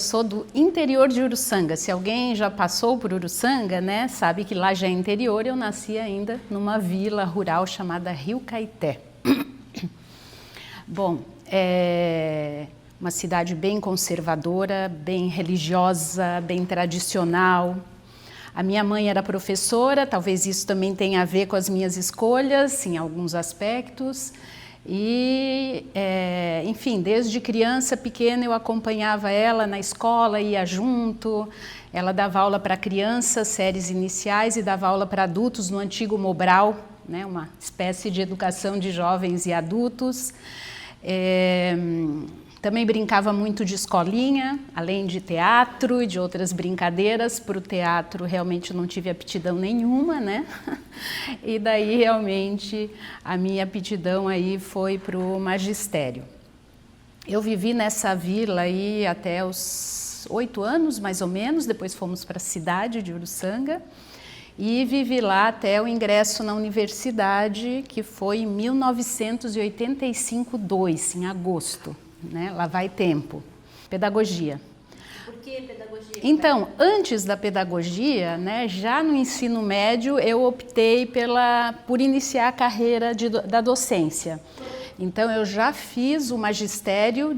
sou do interior de Uruçanga. Se alguém já passou por Uruçanga, né, sabe que lá já é interior. Eu nasci ainda numa vila rural chamada Rio Caeté. Bom, é uma cidade bem conservadora, bem religiosa, bem tradicional. A minha mãe era professora, talvez isso também tenha a ver com as minhas escolhas, em alguns aspectos. E, enfim, desde criança pequena eu acompanhava ela na escola, ia junto. Ela dava aula para crianças, séries iniciais, e dava aula para adultos no antigo Mobral, né, uma espécie de educação de jovens e adultos. Também brincava muito de escolinha, além de teatro e de outras brincadeiras. Para o teatro realmente não tive aptidão nenhuma, né? E daí realmente a minha aptidão aí foi para o magistério. Eu vivi nessa vila aí até os 8 anos, mais ou menos, depois fomos para a cidade de Uruçanga e vivi lá até o ingresso na universidade, que foi em 1985-2, em agosto. Né? Lá vai tempo. Pedagogia. Por que pedagogia? Então, antes da pedagogia, né, já no ensino médio, eu optei por iniciar a carreira da docência. Então, eu já fiz o magistério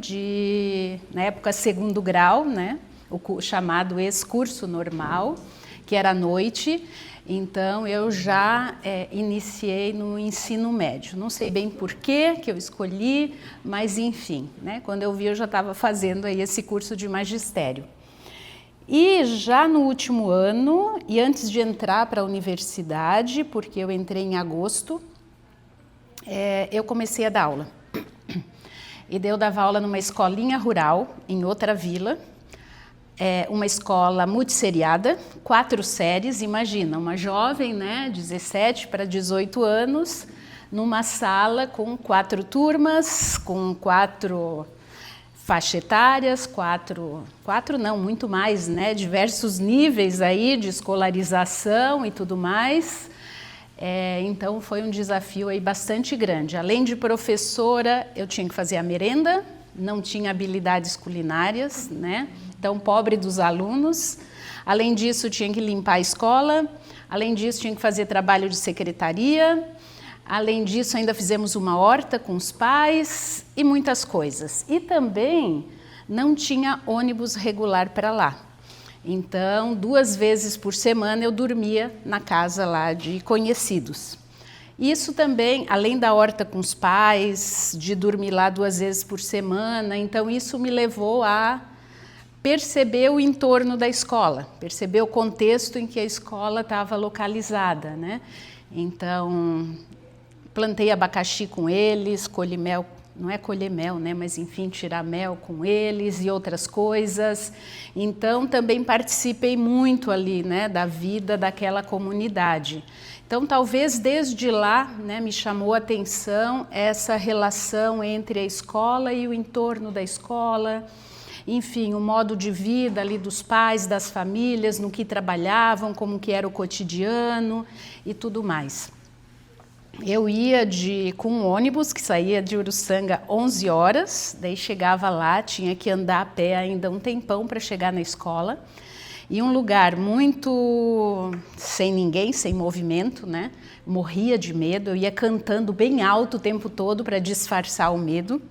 na época, 2º grau, né, o chamado ex-curso normal, que era à noite. Então, eu já iniciei no ensino médio. Não sei bem por que eu escolhi, mas enfim, né? Quando eu vi, eu já estava fazendo aí esse curso de magistério. E já no último ano, e antes de entrar para a universidade, porque eu entrei em agosto, eu comecei a dar aula. E daí eu dava aula numa escolinha rural, em outra vila, uma escola multisseriada, 4 séries, imagina, uma jovem, né, 17 para 18 anos, numa sala com 4 turmas, com 4 faixas etárias, 4 não, muito mais, né, diversos níveis aí de escolarização e tudo mais. Então foi um desafio aí bastante grande. Além de professora, eu tinha que fazer a merenda, não tinha habilidades culinárias, né? Então, pobre dos alunos. Além disso, tinha que limpar a escola. Além disso, tinha que fazer trabalho de secretaria. Além disso, ainda fizemos uma horta com os pais e muitas coisas. E também não tinha ônibus regular para lá. Então, 2 vezes por semana eu dormia na casa lá de conhecidos. Isso também, além da horta com os pais, de dormir lá 2 vezes por semana, então isso me levou a perceber o entorno da escola, perceber o contexto em que a escola estava localizada, né? Então, plantei abacaxi com eles, colhi mel, não é colher mel, né? Mas enfim, tirar mel com eles e outras coisas. Então, também participei muito ali, né, da vida daquela comunidade. Então, talvez desde lá, né, me chamou a atenção essa relação entre a escola e o entorno da escola, enfim, o modo de vida ali dos pais, das famílias, no que trabalhavam, como que era o cotidiano e tudo mais. Eu ia com um ônibus que saía de Uruçanga 11 horas, daí chegava lá, tinha que andar a pé ainda um tempão para chegar na escola. E um lugar muito sem ninguém, sem movimento, né? Morria de medo, eu ia cantando bem alto o tempo todo para disfarçar o medo.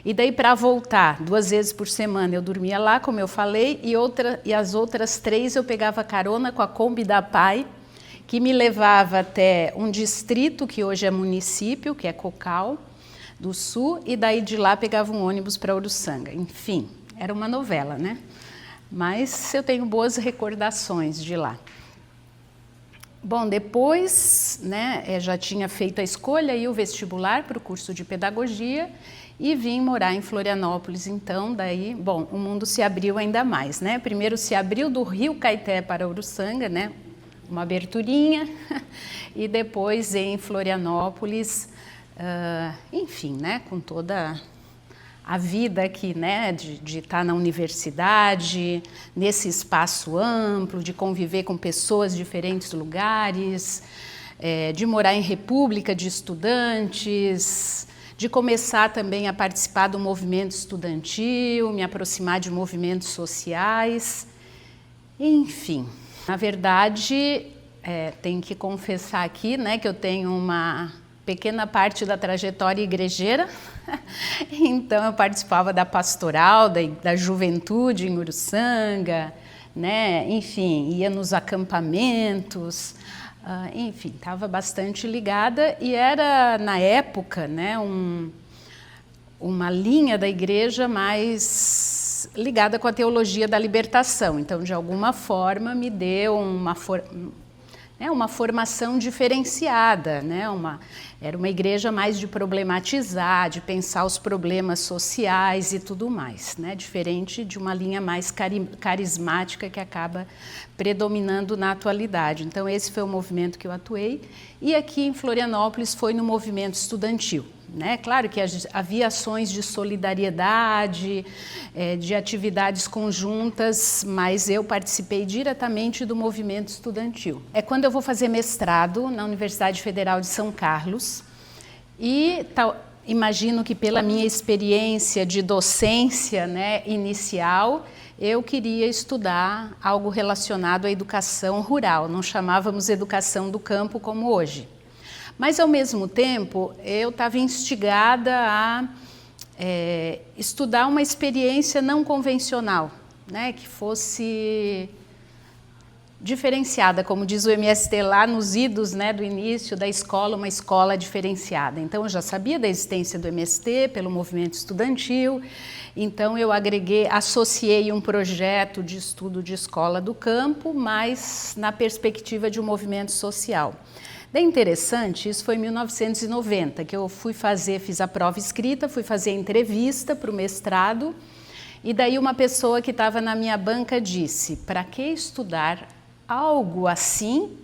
E daí, para voltar 2 vezes por semana, eu dormia lá, como eu falei, e as outras 3 eu pegava carona com a Kombi da Pai, que me levava até um distrito que hoje é município, que é Cocal do Sul, e daí de lá pegava um ônibus para Uruçanga. Enfim, era uma novela, né? Mas eu tenho boas recordações de lá. Bom, depois, né, já tinha feito a escolha e o vestibular para o curso de pedagogia e vim morar em Florianópolis. Então, daí, bom, o mundo se abriu ainda mais, né? Primeiro se abriu do Rio Caeté para Uruçanga, né? Uma aberturinha, e depois em Florianópolis, enfim, né? Com toda a vida aqui, né, de estar na universidade, nesse espaço amplo, de conviver com pessoas de diferentes lugares, de morar em república de estudantes, de começar também a participar do movimento estudantil, me aproximar de movimentos sociais, enfim. Na verdade, tenho que confessar aqui, né, que eu tenho uma pequena parte da trajetória igrejeira, então eu participava da pastoral, da juventude em Uruçanga, né, enfim, ia nos acampamentos, enfim, estava bastante ligada e era, na época, né, uma linha da igreja mais ligada com a teologia da libertação. Então, de alguma forma, me deu uma formação diferenciada, né? Era uma igreja mais de problematizar, de pensar os problemas sociais e tudo mais, né? Diferente de uma linha mais carismática que acaba predominando na atualidade. Então, esse foi o movimento que eu atuei. E aqui em Florianópolis foi no movimento estudantil. Né? Claro que havia ações de solidariedade, de atividades conjuntas, mas eu participei diretamente do movimento estudantil. É quando eu vou fazer mestrado na Universidade Federal de São Carlos e imagino que pela minha experiência de docência, né, inicial, eu queria estudar algo relacionado à educação rural, não chamávamos educação do campo como hoje. Mas, ao mesmo tempo, eu estava instigada a estudar uma experiência não convencional, né, que fosse diferenciada, como diz o MST lá nos idos, né, do início da escola, uma escola diferenciada. Então, eu já sabia da existência do MST pelo movimento estudantil, então eu associei um projeto de estudo de escola do campo, mas na perspectiva de um movimento social. É interessante, isso foi em 1990, que eu fiz a prova escrita, fui fazer a entrevista para o mestrado, e daí uma pessoa que estava na minha banca disse: para que estudar algo assim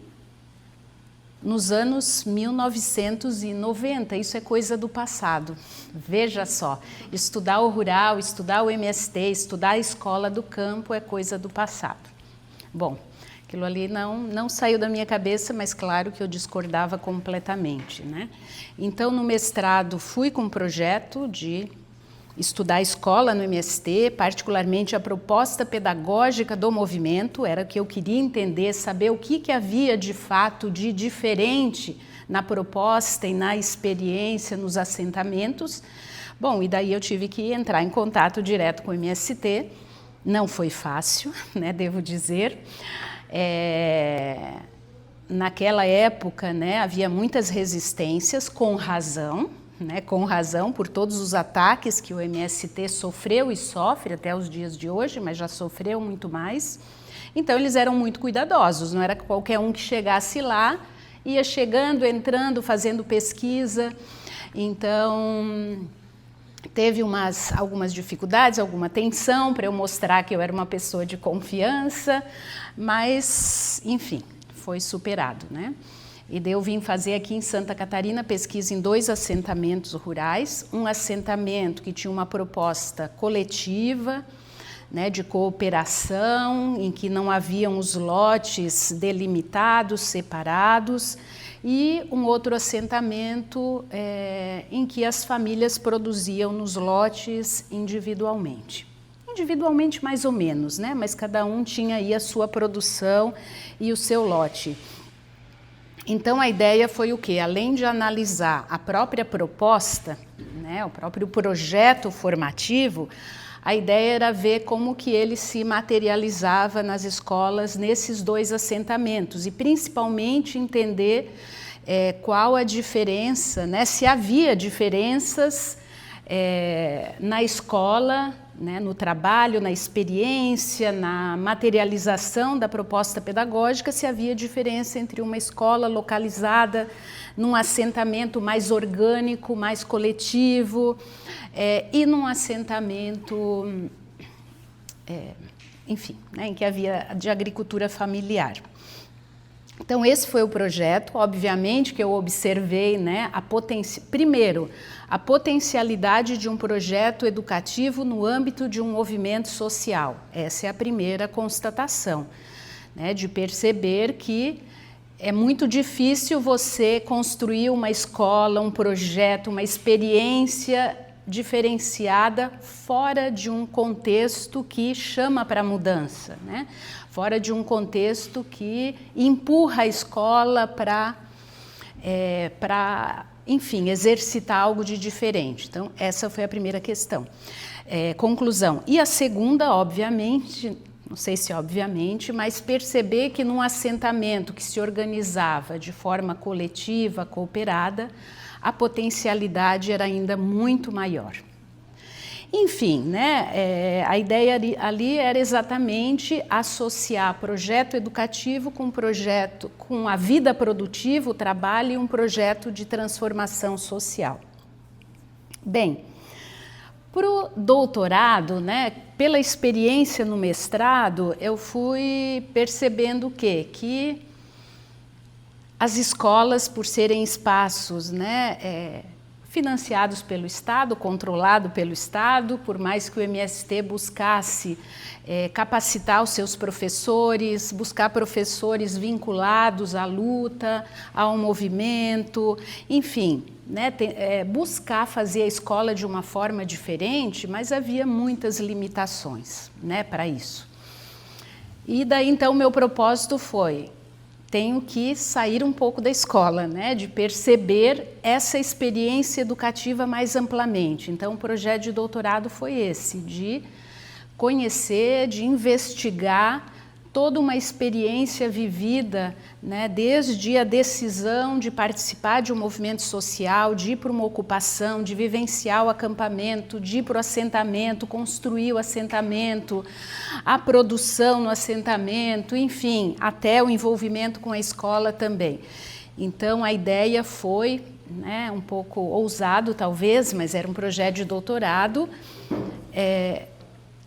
nos anos 1990? Isso é coisa do passado. Veja só, estudar o rural, estudar o MST, estudar a escola do campo é coisa do passado. Bom, aquilo ali não saiu da minha cabeça, mas claro que eu discordava completamente, né? Então, no mestrado, fui com um projeto de estudar a escola no MST, particularmente a proposta pedagógica do movimento, era o que eu queria entender, saber o que havia de fato de diferente na proposta e na experiência nos assentamentos. Bom, e daí eu tive que entrar em contato direto com o MST, não foi fácil, né, devo dizer. Naquela época, né, havia muitas resistências, com razão, por todos os ataques que o MST sofreu e sofre até os dias de hoje, mas já sofreu muito mais. Então, eles eram muito cuidadosos, não era qualquer um que chegasse lá, ia chegando, entrando, fazendo pesquisa. Então, teve algumas dificuldades, alguma tensão para eu mostrar que eu era uma pessoa de confiança, mas, enfim, foi superado, né? E daí eu vim fazer aqui em Santa Catarina pesquisa em 2 assentamentos rurais, um assentamento que tinha uma proposta coletiva, né, de cooperação, em que não haviam os lotes delimitados, separados, e um outro assentamento em que as famílias produziam nos lotes individualmente. Individualmente mais ou menos, né? Mas cada um tinha aí a sua produção e o seu lote. Então a ideia foi o quê? Além de analisar a própria proposta, né, o próprio projeto formativo, a ideia era ver como que ele se materializava nas escolas nesses 2 assentamentos e principalmente entender qual a diferença, né, se havia diferenças na escola, né, no trabalho, na experiência, na materialização da proposta pedagógica, se havia diferença entre uma escola localizada num assentamento mais orgânico, mais coletivo, e num assentamento, enfim, né, em que havia de agricultura familiar. Então, esse foi o projeto, obviamente que eu observei, né, primeiro, a potencialidade de um projeto educativo no âmbito de um movimento social. Essa é a primeira constatação, né, de perceber que é muito difícil você construir uma escola, um projeto, uma experiência diferenciada fora de um contexto que chama para a mudança, né? Fora de um contexto que empurra a escola para, enfim, exercitar algo de diferente. Então, essa foi a primeira questão. Conclusão. E a segunda, obviamente, não sei se obviamente, mas perceber que num assentamento que se organizava de forma coletiva, cooperada, a potencialidade era ainda muito maior. Enfim, né, a ideia ali era exatamente associar projeto educativo com a vida produtiva, o trabalho e um projeto de transformação social. Bem, para o doutorado, né, pela experiência no mestrado, eu fui percebendo o quê? Que as escolas, por serem espaços, né, financiados pelo Estado, controlado pelo Estado, por mais que o MST buscasse capacitar os seus professores, buscar professores vinculados à luta, ao movimento, enfim, né, buscar fazer a escola de uma forma diferente, mas havia muitas limitações, né, para isso. E daí então meu propósito foi: tenho que sair um pouco da escola, né, de perceber essa experiência educativa mais amplamente. Então, o projeto de doutorado foi esse, de conhecer, de investigar toda uma experiência vivida, né, desde a decisão de participar de um movimento social, de ir para uma ocupação, de vivenciar o acampamento, de ir para o assentamento, construir o assentamento, a produção no assentamento, enfim, até o envolvimento com a escola também. Então, a ideia foi, né, um pouco ousado talvez, mas era um projeto de doutorado,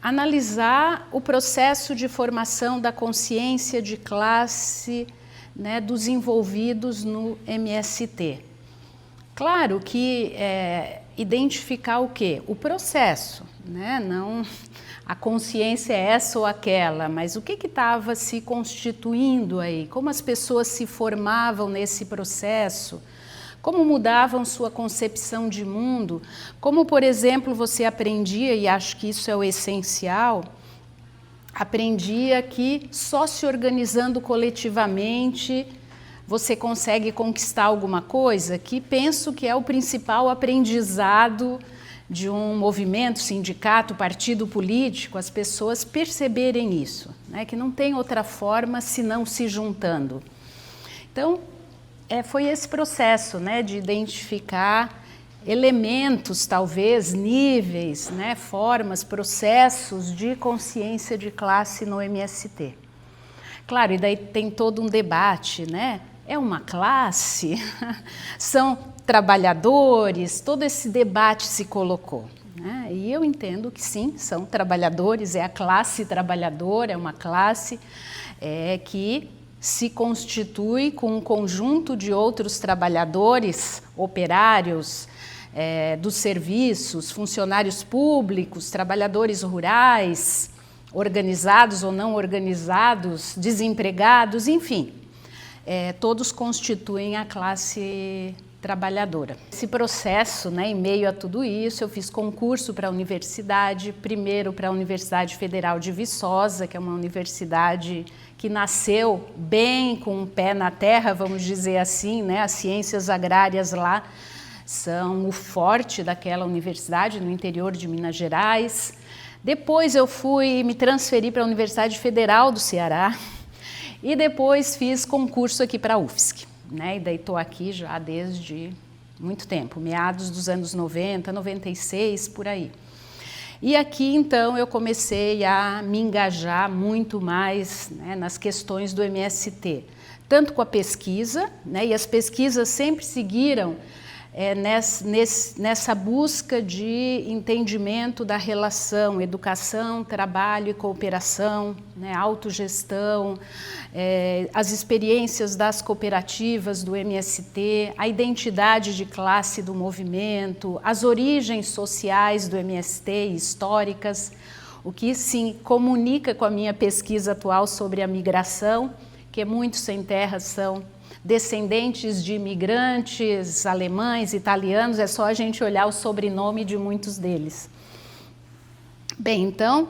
analisar o processo de formação da consciência de classe, né, dos envolvidos no MST. Claro que identificar o quê? O processo, né? Não a consciência é essa ou aquela, mas o que estava se constituindo aí? Como as pessoas se formavam nesse processo? Como mudavam sua concepção de mundo, como, por exemplo, você aprendia, e acho que isso é o essencial, aprendia que só se organizando coletivamente você consegue conquistar alguma coisa, que penso que é o principal aprendizado de um movimento, sindicato, partido político, as pessoas perceberem isso, né, que não tem outra forma senão se juntando. Então, foi esse processo, né, de identificar elementos, talvez, níveis, né, formas, processos de consciência de classe no MST. Claro, e daí tem todo um debate, né? É uma classe? São trabalhadores? Todo esse debate se colocou, né? E eu entendo que sim, são trabalhadores, é a classe trabalhadora, é uma classe que se constitui com um conjunto de outros trabalhadores, operários dos serviços, funcionários públicos, trabalhadores rurais, organizados ou não organizados, desempregados, enfim, todos constituem a classe trabalhadora. Esse processo, né, em meio a tudo isso, eu fiz concurso para a universidade, primeiro para a Universidade Federal de Viçosa, que é uma universidade que nasceu bem com um pé na terra, vamos dizer assim, né? As ciências agrárias lá são o forte daquela universidade no interior de Minas Gerais. Depois eu me transferi para a Universidade Federal do Ceará e depois fiz concurso aqui para a UFSC, né? E daí estou aqui já desde muito tempo, meados dos anos 90, 96, por aí. E aqui, então, eu comecei a me engajar muito mais, né, nas questões do MST, tanto com a pesquisa, né, e as pesquisas sempre seguiram nessa busca de entendimento da relação educação, trabalho e cooperação, né, autogestão, as experiências das cooperativas do MST, a identidade de classe do movimento, as origens sociais do MST históricas, o que se comunica com a minha pesquisa atual sobre a migração, que muitos sem terra são descendentes de imigrantes alemães, italianos, é só a gente olhar o sobrenome de muitos deles. Bem, então,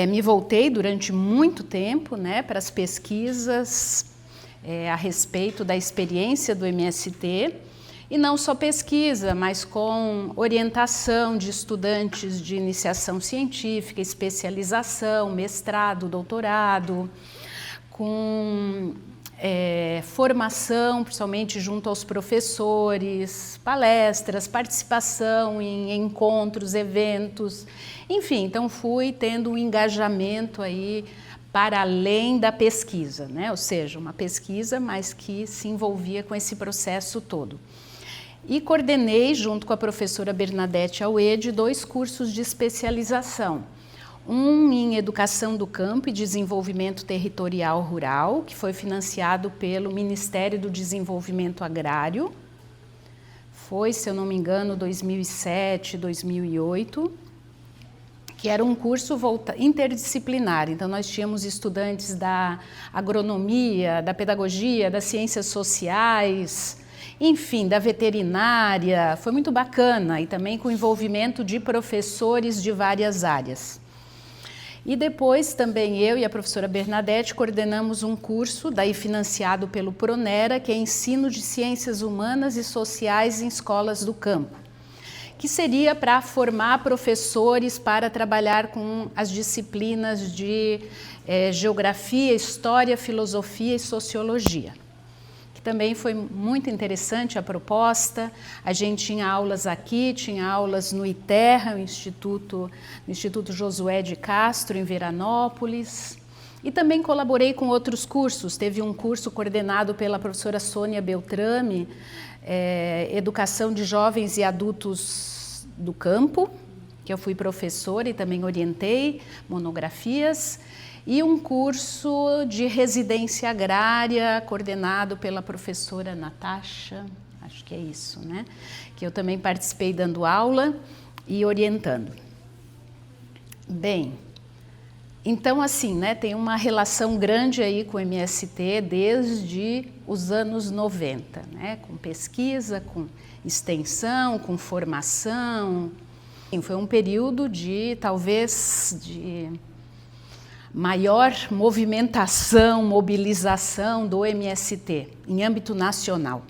me voltei durante muito tempo, né, para as pesquisas a respeito da experiência do MST, e não só pesquisa, mas com orientação de estudantes de iniciação científica, especialização, mestrado, doutorado, com formação, principalmente junto aos professores, palestras, participação em encontros, eventos, enfim, então fui tendo um engajamento aí para além da pesquisa, né? Ou seja, uma pesquisa, mas que se envolvia com esse processo todo. E coordenei, junto com a professora Bernadette Auede, 2 cursos de especialização. Um em Educação do Campo e Desenvolvimento Territorial Rural, que foi financiado pelo Ministério do Desenvolvimento Agrário. Foi, se eu não me engano, 2007, 2008, que era um curso interdisciplinar. Então, nós tínhamos estudantes da agronomia, da pedagogia, das ciências sociais, enfim, da veterinária. Foi muito bacana e também com envolvimento de professores de várias áreas. E depois também eu e a professora Bernadette coordenamos um curso, daí financiado pelo Pronera, que é Ensino de Ciências Humanas e Sociais em Escolas do Campo, que seria para formar professores para trabalhar com as disciplinas de Geografia, História, Filosofia e Sociologia. Também foi muito interessante a proposta. A gente tinha aulas aqui, tinha aulas no ITERRA, no Instituto Josué de Castro, em Veranópolis. E também colaborei com outros cursos. Teve um curso coordenado pela professora Sônia Beltrame, Educação de Jovens e Adultos do Campo, que eu fui professora e também orientei monografias. E um curso de residência agrária, coordenado pela professora Natasha, acho que é isso, né? Que eu também participei dando aula e orientando. Bem, então assim, né, tem uma relação grande aí com o MST desde os anos 90, né? Com pesquisa, com extensão, com formação. Foi um período de, talvez, de maior movimentação, mobilização do MST em âmbito nacional,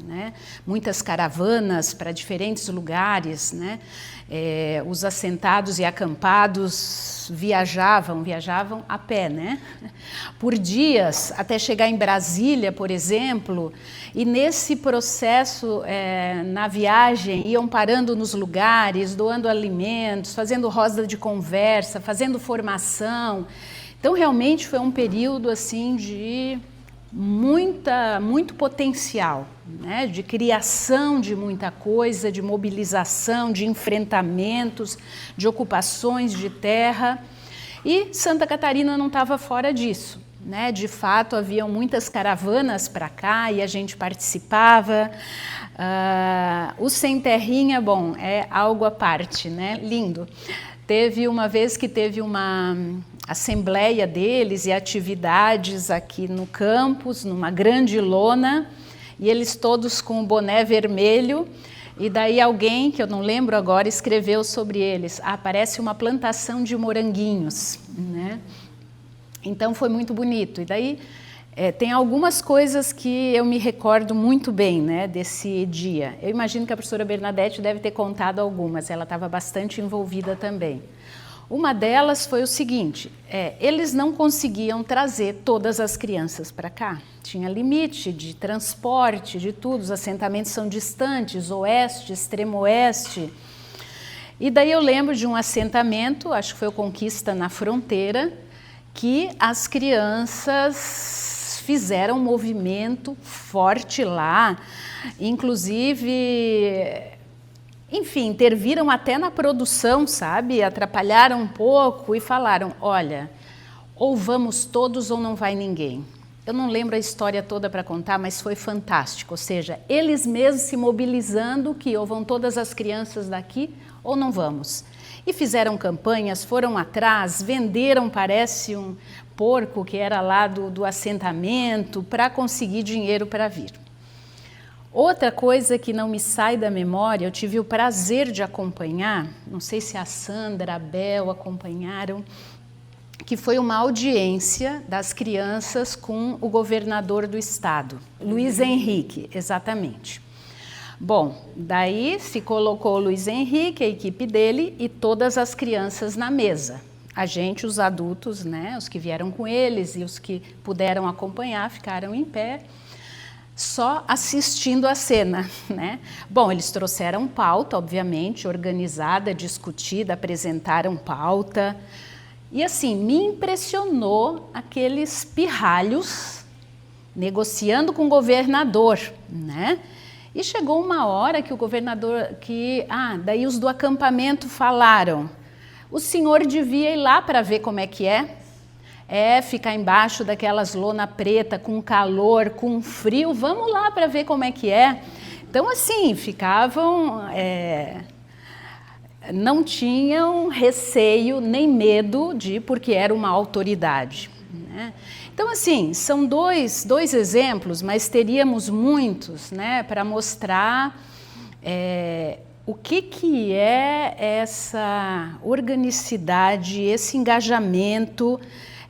né? Muitas caravanas para diferentes lugares, né? Os assentados e acampados viajavam a pé, né? Por dias, até chegar em Brasília, por exemplo, e nesse processo, na viagem, iam parando nos lugares, doando alimentos, fazendo roda de conversa, fazendo formação. Então, realmente foi um período assim de muito potencial, né? De criação de muita coisa, de mobilização, de enfrentamentos, de ocupações de terra. E Santa Catarina não estava fora disso, né? De fato, haviam muitas caravanas para cá e a gente participava. O Sem Terrinha, bom, é algo à parte, né? Lindo. Teve uma vez que teve uma assembleia deles e atividades aqui no campus, numa grande lona, e eles todos com o boné vermelho, e daí alguém, que eu não lembro agora, escreveu sobre eles, parece uma plantação de moranguinhos, né? Então foi muito bonito. E daí tem algumas coisas que eu me recordo muito bem, né, desse dia. Eu imagino que a professora Bernadette deve ter contado algumas, ela estava bastante envolvida também. Uma delas foi o seguinte, eles não conseguiam trazer todas as crianças para cá. Tinha limite de transporte, de tudo, os assentamentos são distantes, oeste, extremo oeste. E daí eu lembro de um assentamento, acho que foi o Conquista na Fronteira, que as crianças fizeram um movimento forte lá, inclusive, enfim, interviram até na produção, sabe? Atrapalharam um pouco e falaram, olha, ou vamos todos ou não vai ninguém. Eu não lembro a história toda para contar, mas foi fantástico, ou seja, eles mesmos se mobilizando que ou vão todas as crianças daqui ou não vamos. E fizeram campanhas, foram atrás, venderam, parece, um porco que era lá do assentamento para conseguir dinheiro para vir. Outra coisa que não me sai da memória, eu tive o prazer de acompanhar, não sei se a Sandra, a Bel acompanharam, que foi uma audiência das crianças com o governador do estado, Luiz Henrique, exatamente. Bom, daí se colocou o Luiz Henrique, a equipe dele e todas as crianças na mesa. A gente, os adultos, né, os que vieram com eles e os que puderam acompanhar, ficaram em pé, só assistindo a cena, né? Bom, eles trouxeram pauta, obviamente, organizada, discutida, apresentaram pauta. E assim, me impressionou aqueles pirralhos negociando com o governador, né? E chegou uma hora que o governador, daí os do acampamento falaram, o senhor devia ir lá para ver como é que é. Ficar embaixo daquelas lona preta, com calor, com frio, vamos lá para ver como é que é. Então, assim, ficavam, não tinham receio nem medo porque era uma autoridade, né? Então, assim, são dois exemplos, mas teríamos muitos, né, para mostrar o que é essa organicidade, esse engajamento,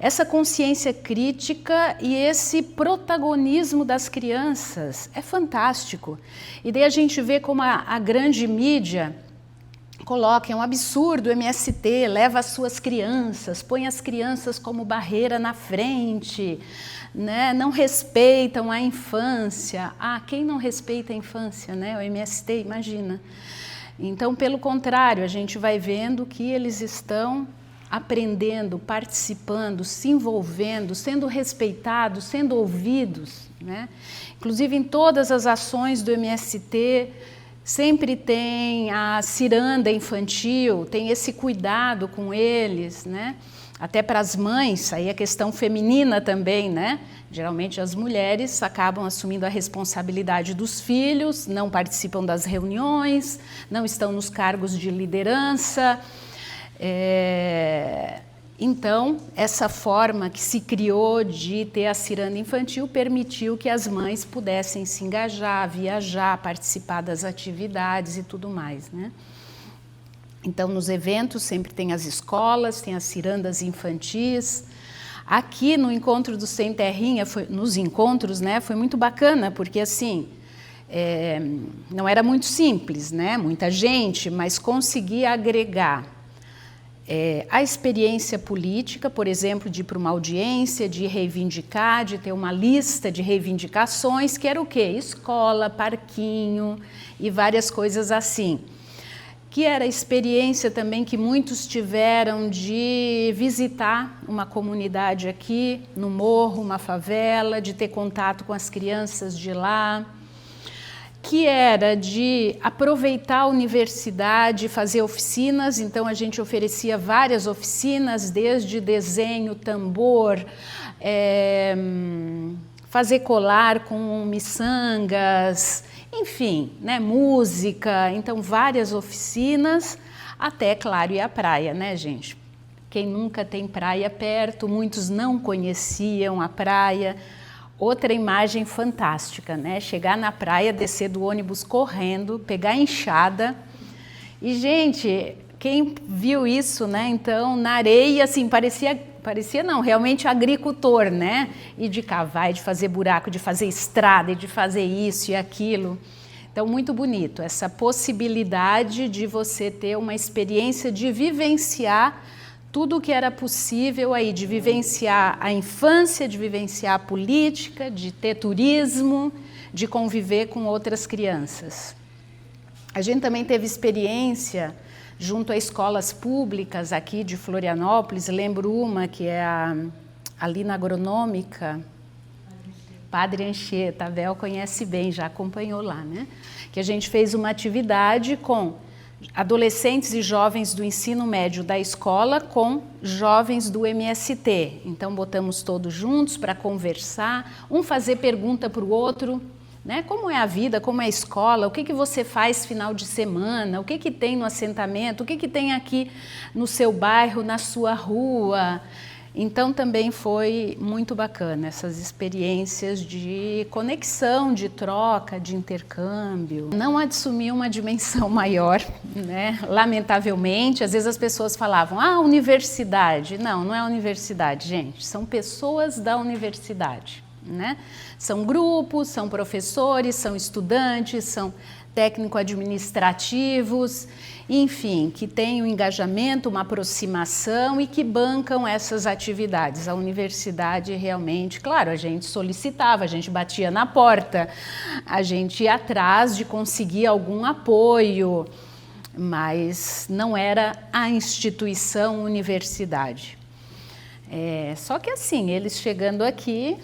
essa consciência crítica e esse protagonismo das crianças. É fantástico. E daí a gente vê como a grande mídia coloca, é um absurdo, o MST leva as suas crianças, põe as crianças como barreira na frente, né? Não respeitam a infância. Quem não respeita a infância, né? O MST, imagina. Então, pelo contrário, a gente vai vendo que eles estão aprendendo, participando, se envolvendo, sendo respeitados, sendo ouvidos, né? Inclusive, em todas as ações do MST, sempre tem a ciranda infantil, tem esse cuidado com eles, né? Até para as mães, aí a questão feminina também, né? Geralmente as mulheres acabam assumindo a responsabilidade dos filhos, não participam das reuniões, não estão nos cargos de liderança. Então, essa forma que se criou de ter a ciranda infantil permitiu que as mães pudessem se engajar, viajar, participar das atividades e tudo mais, né? Então, nos eventos sempre tem as escolas, tem as cirandas infantis. Aqui no encontro do Sem Terrinha, nos encontros, né, foi muito bacana, porque assim, não era muito simples, né, muita gente, mas conseguia agregar a experiência política, por exemplo, de ir para uma audiência, de reivindicar, de ter uma lista de reivindicações, que era o quê? Escola, parquinho e várias coisas assim. Que era a experiência também que muitos tiveram de visitar uma comunidade aqui no morro, uma favela, de ter contato com as crianças de lá, que era de aproveitar a universidade, fazer oficinas. Então a gente oferecia várias oficinas, desde desenho, tambor, fazer colar com miçangas, enfim, né, música, então várias oficinas, até, claro, ir à praia, né, gente? Quem nunca tem praia perto, muitos não conheciam a praia. Outra imagem fantástica, né? Chegar na praia, descer do ônibus correndo, pegar a enxada. E, gente, quem viu isso, né? Então, na areia, assim, parecia não, realmente agricultor, né? E de cavar, e de fazer buraco, de fazer estrada, e de fazer isso e aquilo. Então, muito bonito, essa possibilidade de você ter uma experiência de vivenciar tudo o que era possível aí, de vivenciar a infância, de vivenciar a política, de ter turismo, de conviver com outras crianças. A gente também teve experiência junto a escolas públicas aqui de Florianópolis, lembro uma que é ali na Agronômica, Padre Anchieta, a Bel conhece bem, já acompanhou lá, né? Que a gente fez uma atividade com adolescentes e jovens do ensino médio da escola com jovens do MST. Então, botamos todos juntos para conversar, um fazer pergunta para o outro, né? Como é a vida, como é a escola, o que você faz final de semana, o que tem no assentamento, o que tem aqui no seu bairro, na sua rua. Então também foi muito bacana essas experiências de conexão, de troca, de intercâmbio. Não assumi uma dimensão maior, né? Lamentavelmente, às vezes as pessoas falavam, universidade. Não, não é universidade, gente, são pessoas da universidade, né? São grupos, são professores, são estudantes, são técnico-administrativos, enfim, que têm um engajamento, uma aproximação e que bancam essas atividades. A universidade realmente, claro, a gente solicitava, a gente batia na porta, a gente ia atrás de conseguir algum apoio, mas não era a instituição universidade. Só que assim, eles chegando aqui,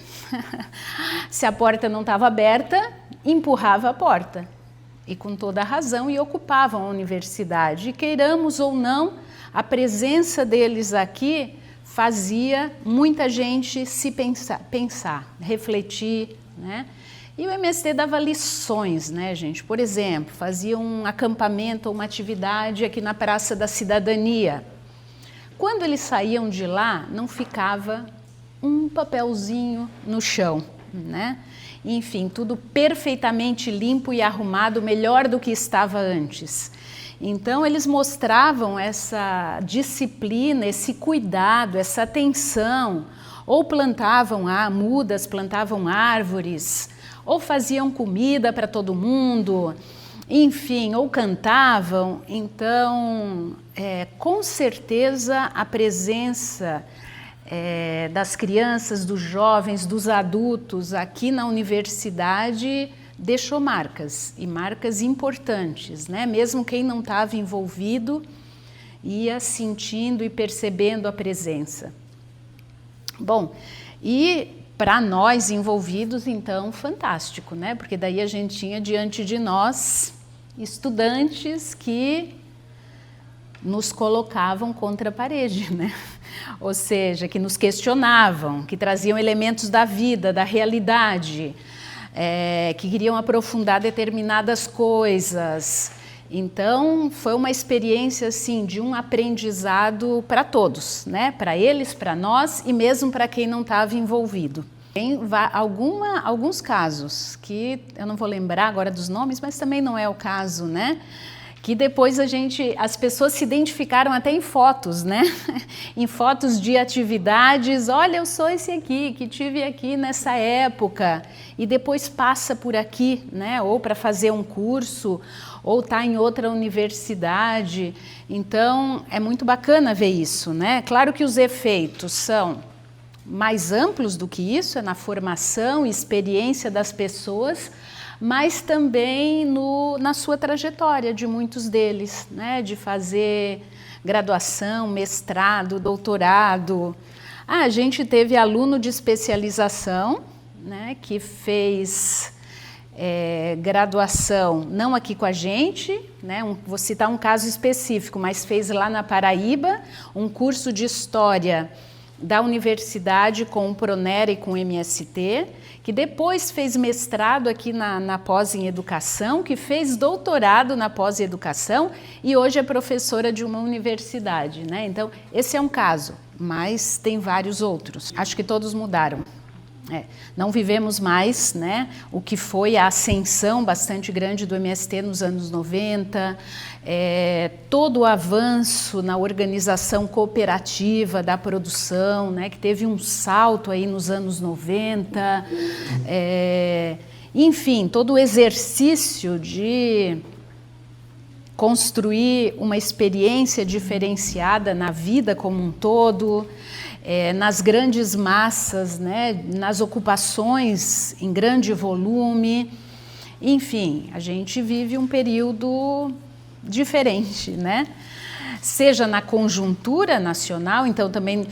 se a porta não estava aberta, empurrava a porta. E com toda a razão, e ocupavam a universidade. E queiramos ou não, a presença deles aqui fazia muita gente se pensar, refletir, né? E o MST dava lições, né, gente? Por exemplo, fazia um acampamento ou uma atividade aqui na Praça da Cidadania. Quando eles saíam de lá, não ficava um papelzinho no chão, né? Enfim, tudo perfeitamente limpo e arrumado, melhor do que estava antes. Então, eles mostravam essa disciplina, esse cuidado, essa atenção, ou plantavam mudas, plantavam árvores, ou faziam comida para todo mundo, enfim, ou cantavam. Então, com certeza, a presença das crianças, dos jovens, dos adultos aqui na universidade deixou marcas, e marcas importantes, né? Mesmo quem não estava envolvido ia sentindo e percebendo a presença. Bom, e para nós envolvidos, então, fantástico, né? Porque daí a gente tinha diante de nós estudantes que nos colocavam contra a parede, né? Ou seja, que nos questionavam, que traziam elementos da vida, da realidade, que queriam aprofundar determinadas coisas. Então, foi uma experiência assim, de um aprendizado para todos, né? Para eles, para nós e mesmo para quem não estava envolvido. Tem alguns casos, que eu não vou lembrar agora dos nomes, mas também não é o caso, né? Que depois as pessoas se identificaram até em fotos, né? Em fotos de atividades, olha, eu sou esse aqui, que tive aqui nessa época, e depois passa por aqui, né? Ou para fazer um curso, ou está em outra universidade. Então, é muito bacana ver isso, né? Claro que os efeitos são mais amplos do que isso, é na formação e experiência das pessoas, mas também na sua trajetória de muitos deles, né? De fazer graduação, mestrado, doutorado. A gente teve aluno de especialização, né? Que fez graduação, não aqui com a gente, né? Vou citar um caso específico, mas fez lá na Paraíba um curso de História da universidade com o Pronera e com o MST, que depois fez mestrado aqui na pós em educação, que fez doutorado na pós em educação e hoje é professora de uma universidade, né? Então, esse é um caso, mas tem vários outros. Acho que todos mudaram. Não vivemos mais, né, o que foi a ascensão bastante grande do MST nos anos 90, todo o avanço na organização cooperativa da produção, né, que teve um salto aí nos anos 90, enfim, todo o exercício de construir uma experiência diferenciada na vida como um todo, nas grandes massas, né, nas ocupações em grande volume. Enfim, a gente vive um período diferente, né? Seja na conjuntura nacional, então também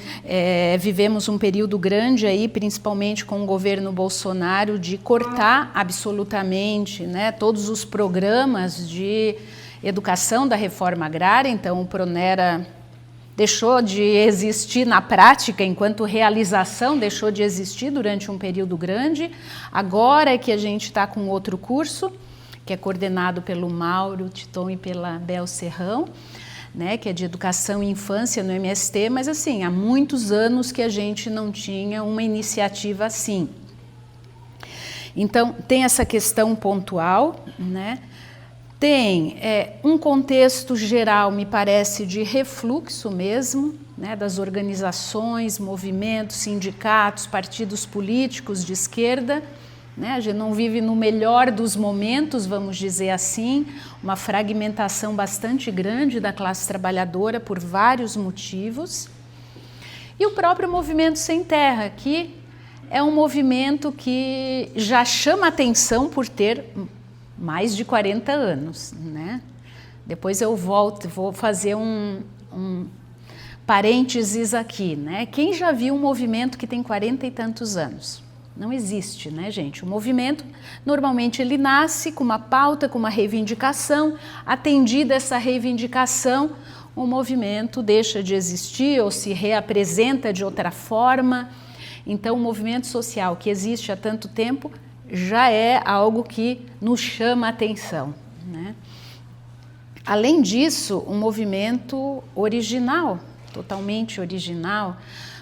vivemos um período grande aí, principalmente com o governo Bolsonaro, de cortar absolutamente, né, todos os programas de educação da reforma agrária. Então o Pronera deixou de existir na prática, enquanto realização deixou de existir durante um período grande. Agora é que a gente está com outro curso, que é coordenado pelo Mauro Titon e pela Bel Serrão, né, que é de educação e infância no MST, mas assim, há muitos anos que a gente não tinha uma iniciativa assim. Então, tem essa questão pontual, né? Tem um contexto geral, me parece, de refluxo mesmo, né, das organizações, movimentos, sindicatos, partidos políticos de esquerda, né? A gente não vive no melhor dos momentos, vamos dizer assim, uma fragmentação bastante grande da classe trabalhadora por vários motivos. E o próprio movimento Sem Terra, que é um movimento que já chama atenção por ter mais de 40 anos, né? Depois eu vou fazer um parênteses aqui, né? Quem já viu um movimento que tem 40 e tantos anos? Não existe, né, gente? O movimento, normalmente, ele nasce com uma pauta, com uma reivindicação. Atendida essa reivindicação, o movimento deixa de existir ou se reapresenta de outra forma. Então, o movimento social que existe há tanto tempo já é algo que nos chama a atenção, né? Além disso, um movimento original, totalmente original,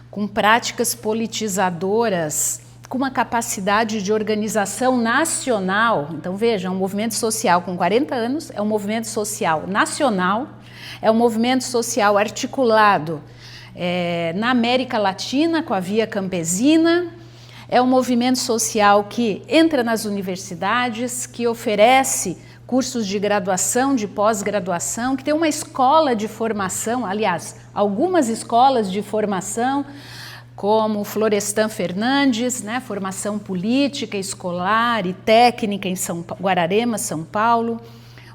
com práticas politizadoras, com uma capacidade de organização nacional. Então, veja, é um movimento social com 40 anos, é um movimento social nacional, é um movimento social articulado na América Latina, com a Via Campesina, é um movimento social que entra nas universidades, que oferece cursos de graduação, de pós-graduação, que tem uma escola de formação, aliás, algumas escolas de formação, como Florestan Fernandes, né, formação política, escolar e técnica em Guararema, São Paulo,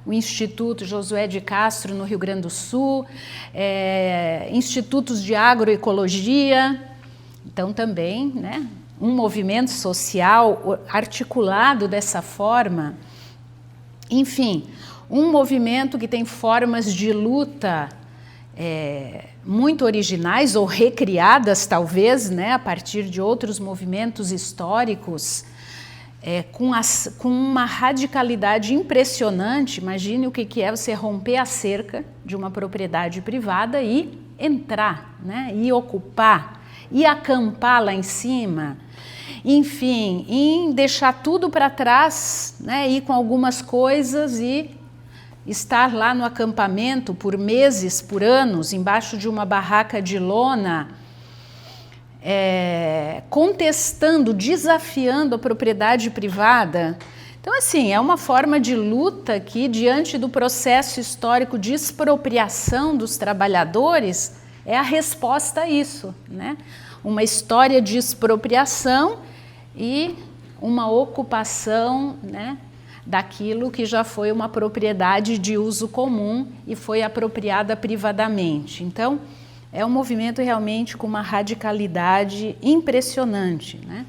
o Instituto Josué de Castro, no Rio Grande do Sul, institutos de agroecologia, então também, né, um movimento social articulado dessa forma. Enfim, um movimento que tem formas de luta muito originais ou recriadas, talvez, né, a partir de outros movimentos históricos, com uma radicalidade impressionante. Imagine o que é você romper a cerca de uma propriedade privada e entrar, né, e ocupar, e acampar lá em cima. Enfim, em deixar tudo para trás, né, ir com algumas coisas e estar lá no acampamento por meses, por anos, embaixo de uma barraca de lona, contestando, desafiando a propriedade privada. Então, assim, é uma forma de luta que, diante do processo histórico de expropriação dos trabalhadores, é a resposta a isso, né? Uma história de expropriação e uma ocupação, né, daquilo que já foi uma propriedade de uso comum e foi apropriada privadamente. Então, é um movimento realmente com uma radicalidade impressionante, né?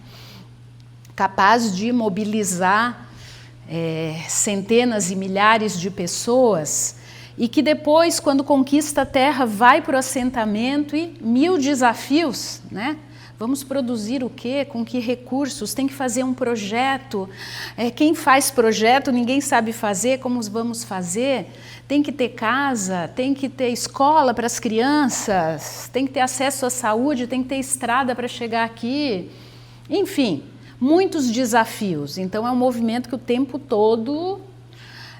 Capaz de mobilizar centenas e milhares de pessoas e que depois, quando conquista a terra, vai para o assentamento e 1000 desafios, né? Vamos produzir o quê? Com que recursos? Tem que fazer um projeto. Quem faz projeto, ninguém sabe fazer, como vamos fazer? Tem que ter casa, tem que ter escola para as crianças, tem que ter acesso à saúde, tem que ter estrada para chegar aqui. Enfim, muitos desafios. Então, é um movimento que o tempo todo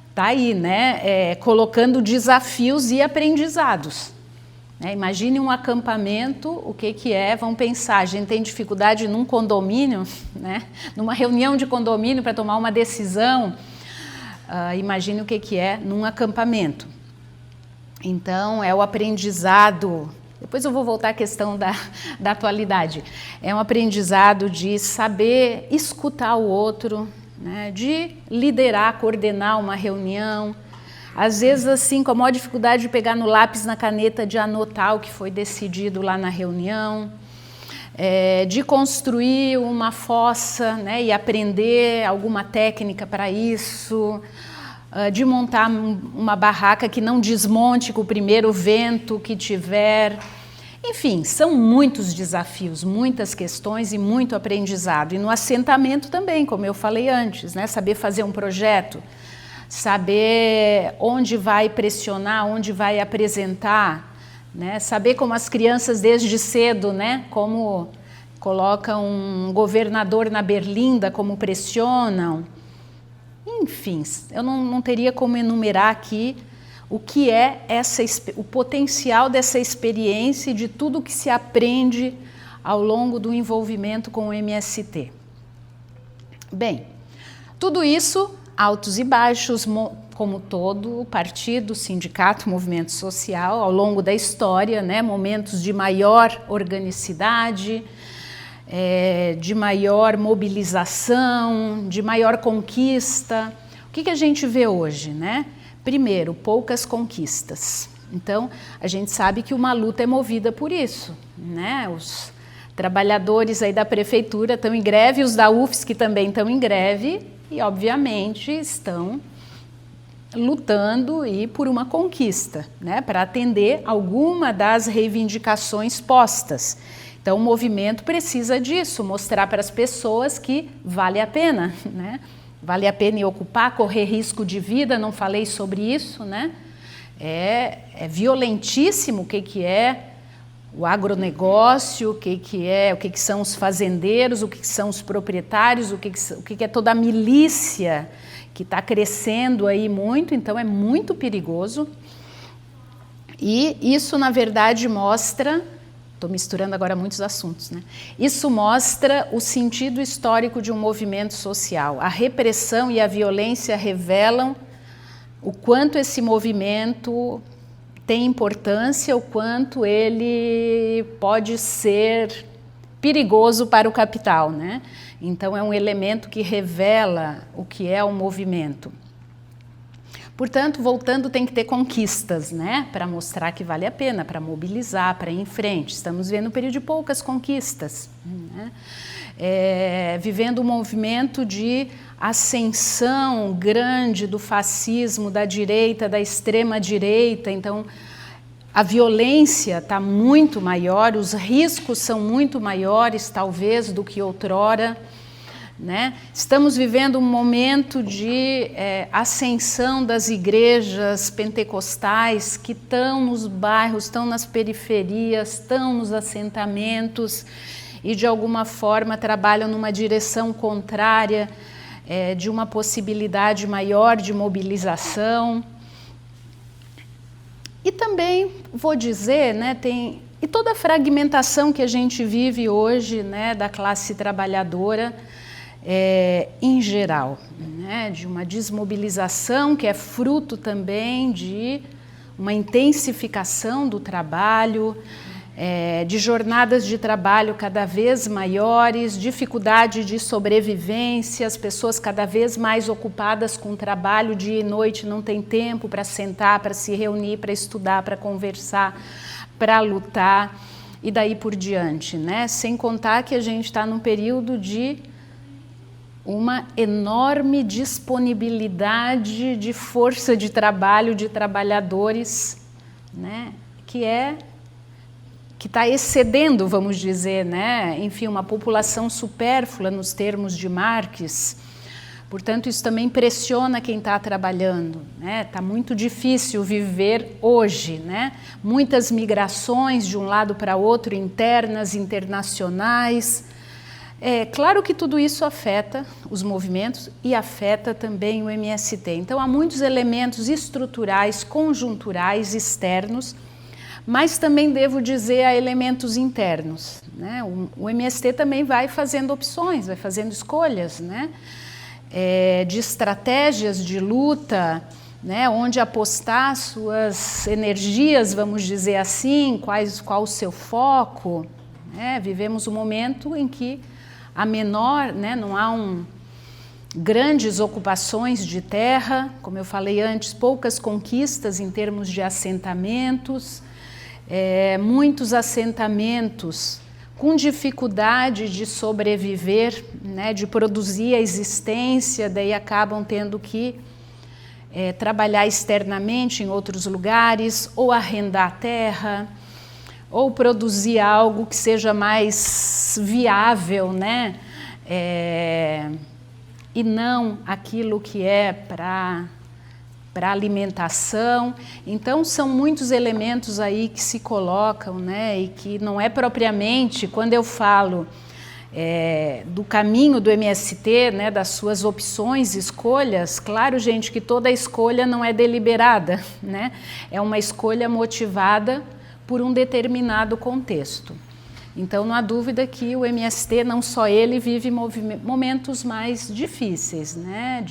está aí, né? Colocando desafios e aprendizados. Imagine um acampamento, o que é? Vão pensar, a gente tem dificuldade num condomínio, né? Numa reunião de condomínio para tomar uma decisão, imagine o que é num acampamento. Então, é o aprendizado, depois eu vou voltar à questão da atualidade, é um aprendizado de saber escutar o outro, né? De liderar, coordenar uma reunião, às vezes, assim, com a maior dificuldade de pegar no lápis, na caneta, de anotar o que foi decidido lá na reunião, de construir uma fossa, né, e aprender alguma técnica para isso, de montar uma barraca que não desmonte com o primeiro vento que tiver. Enfim, são muitos desafios, muitas questões e muito aprendizado. E no assentamento também, como eu falei antes, né, saber fazer um projeto, saber onde vai pressionar, onde vai apresentar, né? Saber como as crianças desde cedo, né? Como colocam um governador na berlinda, como pressionam. Enfim, eu não teria como enumerar aqui o que é o potencial dessa experiência e de tudo que se aprende ao longo do envolvimento com o MST. Bem, tudo isso, altos e baixos, como todo partido, sindicato, movimento social, ao longo da história, né, momentos de maior organicidade, de maior mobilização, de maior conquista. O que a gente vê hoje, né? Primeiro, poucas conquistas. Então, a gente sabe que uma luta é movida por isso, né? Os trabalhadores aí da prefeitura estão em greve, os da UFSC também estão em greve e, obviamente, estão lutando e por uma conquista, né? Para atender alguma das reivindicações postas. Então, o movimento precisa disso, mostrar para as pessoas que vale a pena, né? Vale a pena ir ocupar, correr risco de vida, não falei sobre isso, né? É violentíssimo o que é o agronegócio, o que são os fazendeiros, o que são os proprietários, o que é toda a milícia que está crescendo aí muito, então é muito perigoso. E isso, na verdade, mostra... Estou misturando agora muitos assuntos, né? Isso mostra o sentido histórico de um movimento social. A repressão e a violência revelam o quanto esse movimento tem importância, o quanto ele pode ser perigoso para o capital, né? Então é um elemento que revela o que é o movimento. Portanto, voltando, tem que ter conquistas, né? Para mostrar que vale a pena, para mobilizar, para ir em frente. Estamos vendo um período de poucas conquistas, né? Vivendo um movimento de ascensão grande do fascismo, da direita, da extrema-direita. Então, a violência está muito maior, os riscos são muito maiores, talvez, do que outrora. Né? Estamos vivendo um momento de ascensão das igrejas pentecostais que estão nos bairros, estão nas periferias, estão nos assentamentos e de alguma forma trabalham numa direção contrária de uma possibilidade maior de mobilização. E também vou dizer, né, e toda a fragmentação que a gente vive hoje, né, da classe trabalhadora, em geral, né, de uma desmobilização que é fruto também de uma intensificação do trabalho, de jornadas de trabalho cada vez maiores, dificuldade de sobrevivência, as pessoas cada vez mais ocupadas com o trabalho, dia e noite, não tem tempo para sentar, para se reunir, para estudar, para conversar, para lutar e daí por diante, né? Sem contar que a gente está num período de uma enorme disponibilidade de força de trabalho de trabalhadores, né, que está excedendo, vamos dizer, né, enfim, uma população supérflua nos termos de Marx. Portanto, isso também pressiona quem está trabalhando, né? Está muito difícil viver hoje, né? Muitas migrações de um lado para outro, internas, internacionais. Claro que tudo isso afeta os movimentos e afeta também o MST. Então, há muitos elementos estruturais, conjunturais, externos, mas também devo dizer há elementos internos, né? O MST também vai fazendo opções, vai fazendo escolhas, né? De estratégias de luta, né? Onde apostar suas energias, vamos dizer assim, qual o seu foco, né? Vivemos um momento em que né, não há grandes ocupações de terra, como eu falei antes, poucas conquistas em termos de assentamentos, muitos assentamentos com dificuldade de sobreviver, né, de produzir a existência, daí acabam tendo que trabalhar externamente em outros lugares, ou arrendar terra, ou produzir algo que seja mais viável, né? E não aquilo que é para para alimentação. Então são muitos elementos aí que se colocam, né, e que não é propriamente, quando eu falo do caminho do MST, né, das suas opções, escolhas, claro, gente, que toda escolha não é deliberada, né, é uma escolha motivada por um determinado contexto. Então não há dúvida que o MST, não só ele, vive momentos mais difíceis, né,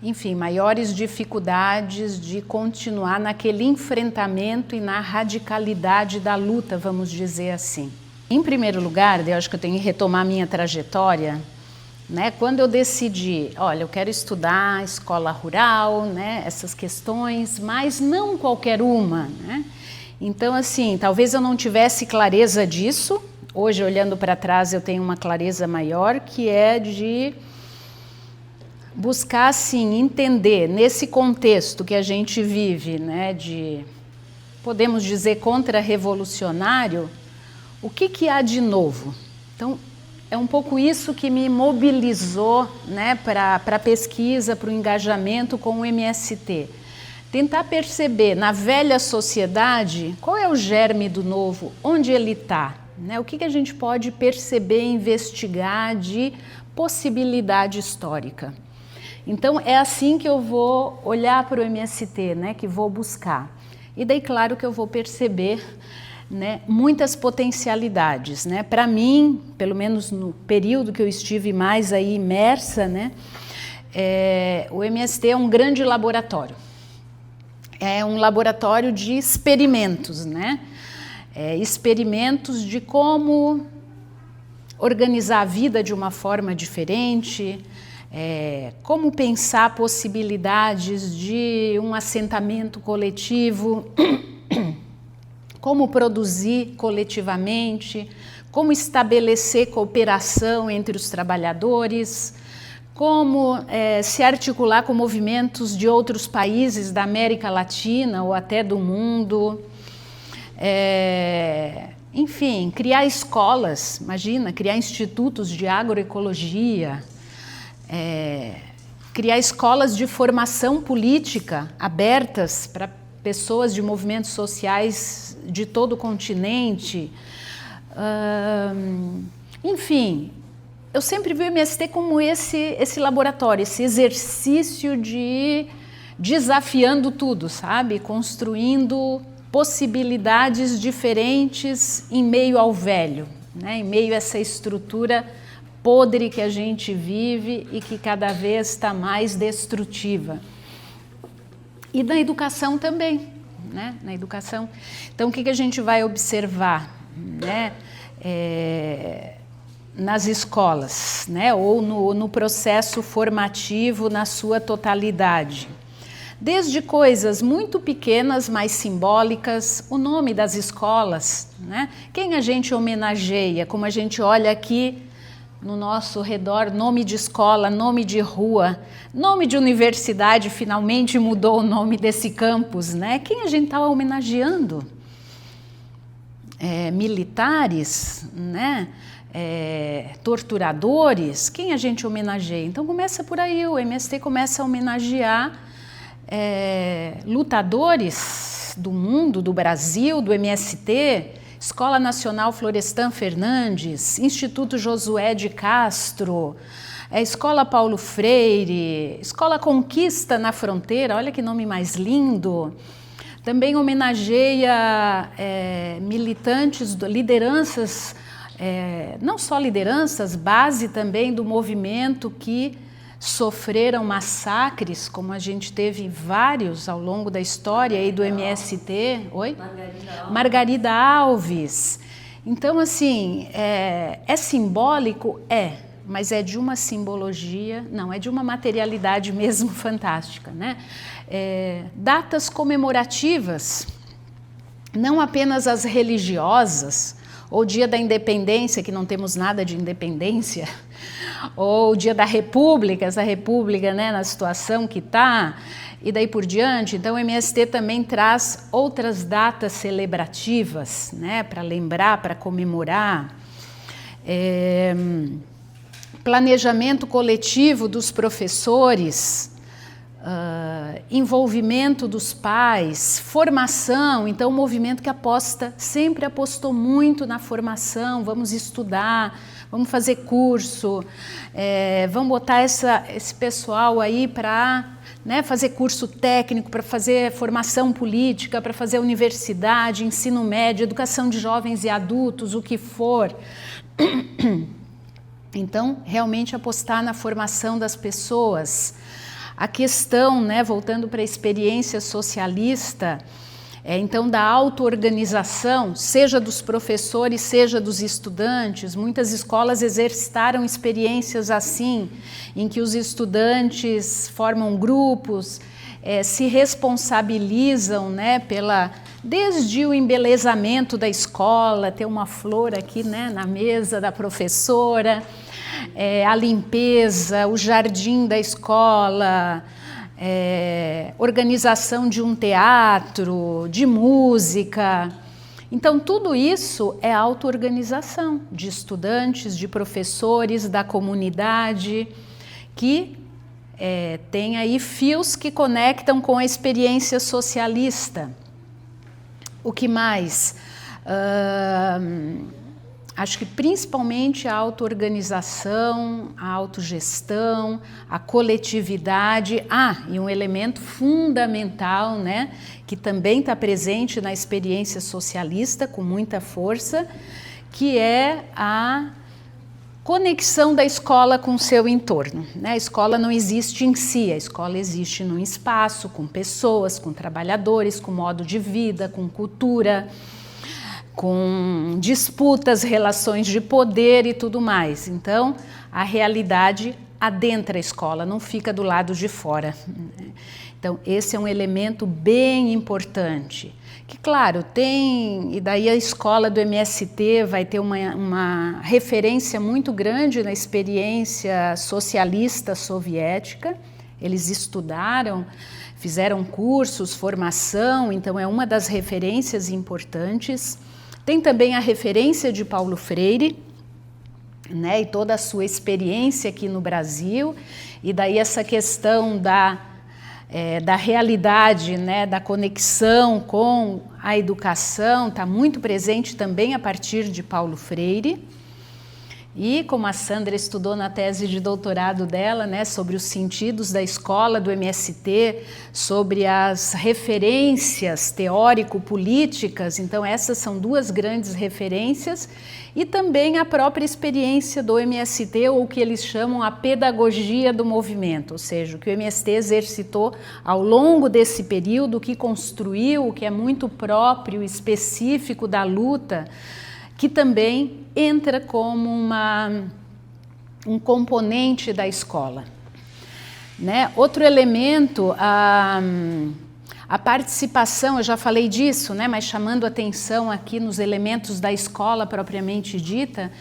enfim, maiores dificuldades de continuar naquele enfrentamento e na radicalidade da luta, vamos dizer assim. Em primeiro lugar, eu acho que eu tenho que retomar a minha trajetória, né? Quando eu decidi, olha, eu quero estudar escola rural, né, essas questões, mas não qualquer uma, né? Então, assim, talvez eu não tivesse clareza disso. Hoje, olhando para trás, eu tenho uma clareza maior, que é de buscar, assim, entender nesse contexto que a gente vive, né, de, podemos dizer, contra-revolucionário, o que há de novo? Então, é um pouco isso que me mobilizou, né, para a pesquisa, para o engajamento com o MST. Tentar perceber na velha sociedade qual é o germe do novo, onde ele está, né? O que a gente pode perceber e investigar de possibilidade histórica. Então é assim que eu vou olhar para o MST, né? Que vou buscar. E daí, claro, que eu vou perceber, né, muitas potencialidades, né? Para mim, pelo menos no período que eu estive mais aí imersa, né, o MST é um grande laboratório. É um laboratório de experimentos, né? Experimentos de como organizar a vida de uma forma diferente, como pensar possibilidades de um assentamento coletivo, como produzir coletivamente, como estabelecer cooperação entre os trabalhadores, como se articular com movimentos de outros países da América Latina ou até do mundo. Enfim, criar escolas, imagina, criar institutos de agroecologia, criar escolas de formação política abertas para pessoas de movimentos sociais de todo o continente. Enfim, eu sempre vi o MST como esse laboratório, esse exercício de desafiando tudo, sabe? Construindo possibilidades diferentes em meio ao velho, né? Em meio a essa estrutura podre que a gente vive e que cada vez está mais destrutiva. E na educação também, né? Na educação. Então, o que a gente vai observar, né? Nas escolas, né, ou no processo formativo na sua totalidade. Desde coisas muito pequenas, mais simbólicas, o nome das escolas, né? Quem a gente homenageia, como a gente olha aqui no nosso redor, nome de escola, nome de rua, nome de universidade, finalmente mudou o nome desse campus, né? Quem a gente está homenageando? Militares, né? Torturadores, quem a gente homenageia? Então começa por aí, o MST começa a homenagear lutadores do mundo, do Brasil, do MST, Escola Nacional Florestan Fernandes, Instituto Josué de Castro, Escola Paulo Freire, Escola Conquista na Fronteira, olha que nome mais lindo. Também homenageia militantes, lideranças, não só lideranças, base também do movimento que sofreram massacres, como a gente teve vários ao longo da história aí do MST. Oi? Margarida Alves. Então, assim, é simbólico? Mas é de uma simbologia, não, é de uma materialidade mesmo fantástica, né? Datas comemorativas, não apenas as religiosas, ou o Dia da Independência, que não temos nada de independência, ou o Dia da República, essa República, né, na situação que está, e daí por diante. Então o MST também traz outras datas celebrativas, né, para lembrar, para comemorar. Planejamento coletivo dos professores, envolvimento dos pais, formação. Então, um movimento que sempre apostou muito na formação, vamos estudar, vamos fazer curso, vamos botar esse pessoal aí para fazer curso técnico, para fazer formação política, para fazer universidade, ensino médio, educação de jovens e adultos, o que for. Então, realmente apostar na formação das pessoas. A questão, voltando para a experiência socialista, então da auto-organização, seja dos professores, seja dos estudantes. Muitas escolas exercitaram experiências assim, em que os estudantes formam grupos, se responsabilizam desde o embelezamento da escola, ter uma flor aqui na mesa da professora, a limpeza, o jardim da escola, organização de um teatro, de música. Então, tudo isso é auto-organização de estudantes, de professores, da comunidade, que tem aí fios que conectam com a experiência socialista. O que mais? Acho que principalmente a auto-organização, a autogestão, a coletividade. E um elemento fundamental, que também está presente na experiência socialista com muita força, que é a conexão da escola com o seu entorno. A escola não existe em si, a escola existe num espaço, com pessoas, com trabalhadores, com modo de vida, com cultura, com disputas, relações de poder e tudo mais. Então, a realidade adentra a escola, não fica do lado de fora. Então, esse é um elemento bem importante. Que, claro, e daí a escola do MST vai ter uma referência muito grande na experiência socialista soviética. Eles estudaram, fizeram cursos, formação, então é uma das referências importantes. Tem também a referência de Paulo Freire, e toda a sua experiência aqui no Brasil, e daí essa questão da realidade, da conexão com a educação, está muito presente também a partir de Paulo Freire. E como a Sandra estudou na tese de doutorado dela, sobre os sentidos da escola do MST, sobre as referências teórico-políticas, então essas são duas grandes referências, e também a própria experiência do MST, ou o que eles chamam a pedagogia do movimento, ou seja, o que o MST exercitou ao longo desse período, o que construiu, o que é muito próprio, específico da luta, que também entra como um componente da escola. Outro elemento, a participação, eu já falei disso, mas chamando atenção aqui nos elementos da escola propriamente dita,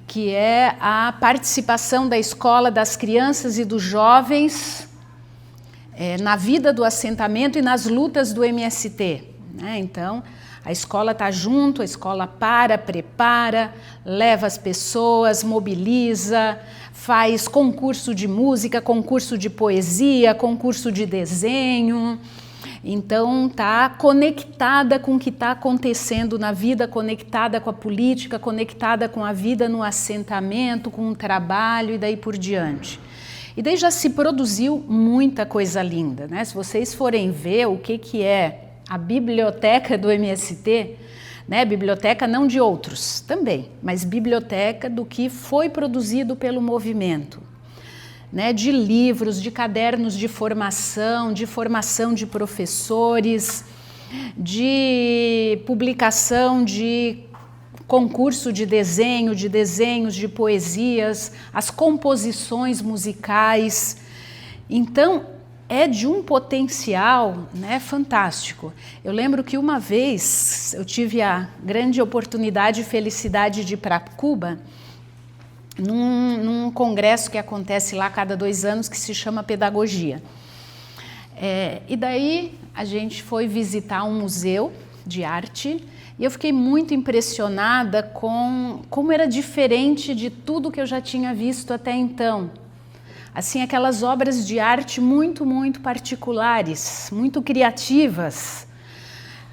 que é a participação da escola, das crianças e dos jovens na vida do assentamento e nas lutas do MST. Então, a escola está junto, a escola prepara, leva as pessoas, mobiliza, faz concurso de música, concurso de poesia, concurso de desenho. Então, está conectada com o que está acontecendo na vida, conectada com a política, conectada com a vida no assentamento, com o trabalho e daí por diante. E daí já se produziu muita coisa linda, Se vocês forem ver o que é a biblioteca do MST, biblioteca não de outros também, mas biblioteca do que foi produzido pelo movimento, de livros, de cadernos de formação de professores, de publicação de concurso de desenho, de desenhos, de poesias, as composições musicais. Então, é de um potencial fantástico. Eu lembro que uma vez eu tive a grande oportunidade e felicidade de ir para Cuba, num congresso que acontece lá a cada 2 anos, que se chama Pedagogia. E daí a gente foi visitar um museu de arte e eu fiquei muito impressionada com como era diferente de tudo que eu já tinha visto até então. assim, aquelas obras de arte muito, muito particulares, muito criativas.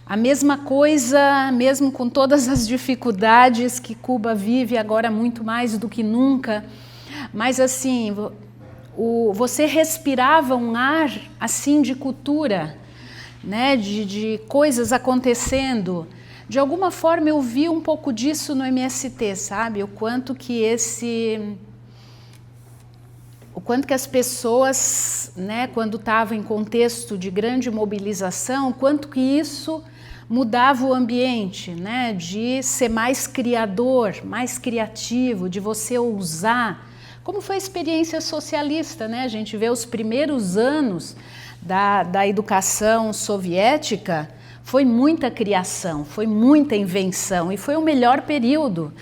A mesma coisa, mesmo com todas as dificuldades que Cuba vive agora muito mais do que nunca, mas assim, você respirava um ar assim de cultura, né, de coisas acontecendo. De alguma forma eu vi um pouco disso no MST, sabe? O quanto que as pessoas, né, quando estavam em contexto de grande mobilização, o quanto que isso mudava o ambiente, né, de ser mais criador, mais criativo, de você ousar. Como foi a experiência socialista, né? A gente vê os primeiros anos da educação soviética, foi muita criação, foi muita invenção e foi o melhor período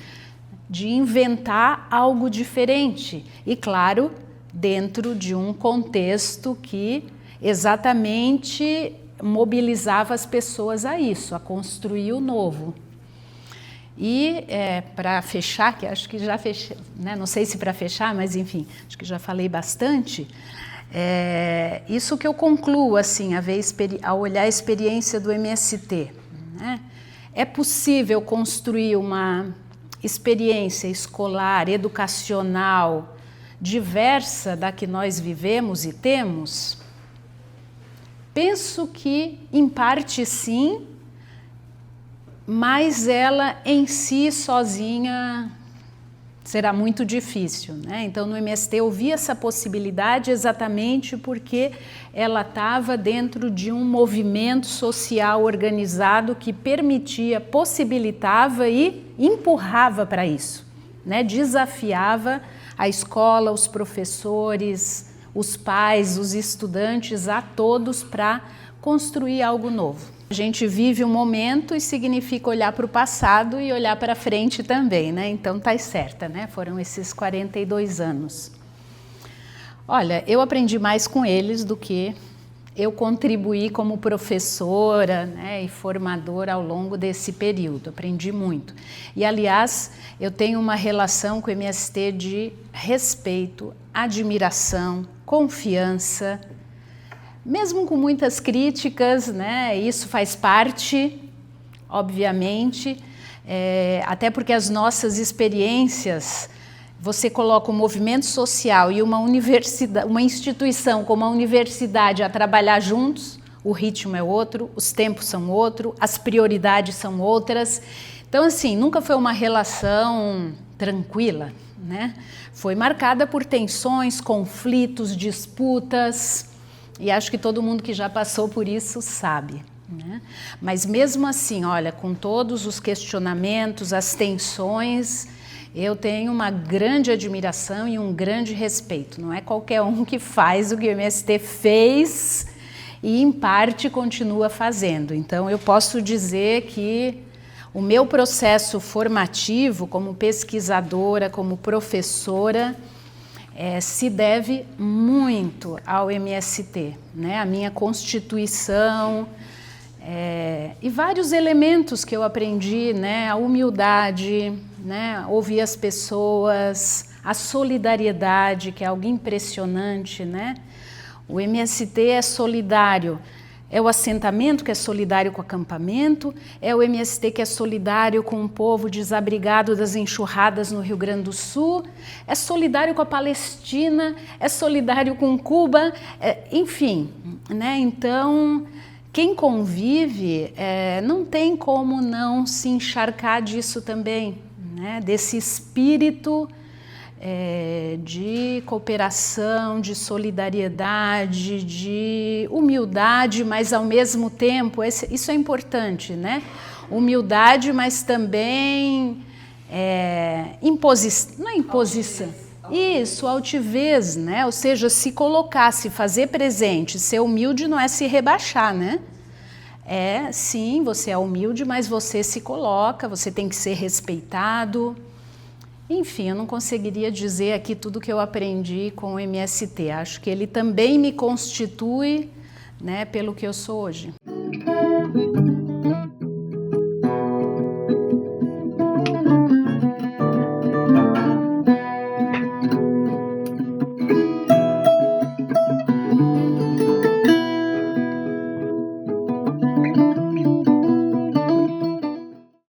de inventar algo diferente. E claro, dentro de um contexto que exatamente mobilizava as pessoas a isso, a construir o novo. E para fechar, que acho que já fechei, né? Não sei se para fechar, mas enfim, acho que já falei bastante. Isso que eu concluo assim, ao olhar a experiência do MST, né? É possível construir uma experiência escolar, educacional, diversa da que nós vivemos e temos? Penso que, em parte, sim, mas ela em si, sozinha, será muito difícil, né? Então, no MST eu vi essa possibilidade exatamente porque ela estava dentro de um movimento social organizado que permitia, possibilitava e empurrava para isso, né? Desafiava a escola, os professores, os pais, os estudantes, a todos para construir algo novo. A gente vive um momento e significa olhar para o passado e olhar para frente também, né? Então tá certa, né? Foram esses 42 anos. Olha, eu aprendi mais com eles do que eu contribuí como professora, né, e formadora ao longo desse período. Aprendi muito. E, aliás, eu tenho uma relação com o MST de respeito, admiração, confiança, mesmo com muitas críticas, né? Isso faz parte, obviamente, até porque as nossas experiências, você coloca um movimento social e uma universidade, uma instituição como a universidade a trabalhar juntos, o ritmo é outro, os tempos são outro, as prioridades são outras. Então, assim, nunca foi uma relação tranquila, né? Foi marcada por tensões, conflitos, disputas. E acho que todo mundo que já passou por isso sabe, né? Mas mesmo assim, olha, com todos os questionamentos, as tensões, eu tenho uma grande admiração e um grande respeito. Não é qualquer um que faz o que o MST fez e, em parte, continua fazendo. Então, eu posso dizer que o meu processo formativo como pesquisadora, como professora, se deve muito ao MST, né? A minha constituição e vários elementos que eu aprendi, né? A humildade, né? Ouvir as pessoas, a solidariedade, que é algo impressionante, né? O MST é solidário. É o assentamento que é solidário com o acampamento, é o MST que é solidário com o povo desabrigado das enxurradas no Rio Grande do Sul, é solidário com a Palestina, é solidário com Cuba, enfim, né? Então, quem convive não tem como não se encharcar disso também, né? Desse espírito de cooperação, de solidariedade, de humildade, mas ao mesmo tempo, isso é importante, né? Humildade, mas também não é imposição. Isso, altivez, né? Ou seja, se colocar, se fazer presente, ser humilde não é se rebaixar, né? Sim, você é humilde, mas você se coloca, você tem que ser respeitado. Enfim, eu não conseguiria dizer aqui tudo que eu aprendi com o MST. Acho que ele também me constitui, né, pelo que eu sou hoje.